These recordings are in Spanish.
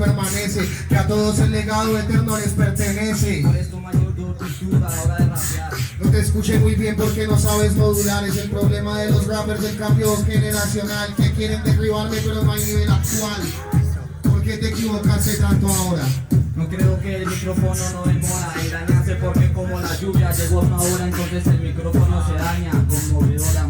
Permanece, que a todos el legado eterno les pertenece. ¿Cuál es tu mayor duda a la hora de rapear? No te escuché muy bien porque no sabes modular. Es el problema de los rappers del cambio generacional, que quieren derribarme pero no hay nivel actual. ¿Por qué te equivocaste tanto ahora? No creo que el micrófono no demora en dañarse, porque como la lluvia llegó a una hora, entonces el micrófono se daña. Conmovedora.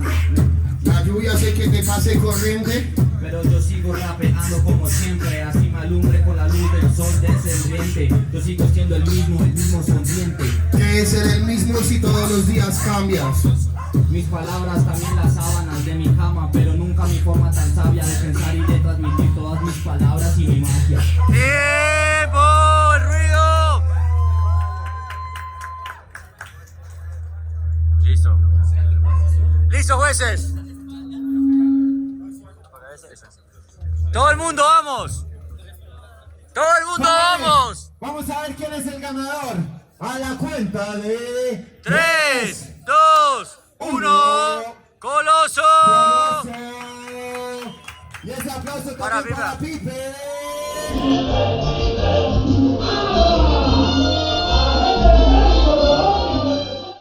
La lluvia sé que te pase corriente, Pero yo sigo rapeando como siempre, así me alumbre con la luz del sol descendiente. Yo sigo siendo el mismo sonriente. que es ser el mismo si todos los días cambias. Mis palabras también las sábanas de mi cama, pero nunca mi forma tan sabia de pensar y de transmitir todas mis palabras y mi magia. ¡Tiempo! ¡Ruido! Listo. ¡Listo, jueces! ¡Todo el mundo, vamos! ¡Todo el mundo, vamos! Vamos a ver quién es el ganador. A la cuenta de 3, 2, 1, ¡Coloso! Y ese aplauso Para también para Pipe. Pipe.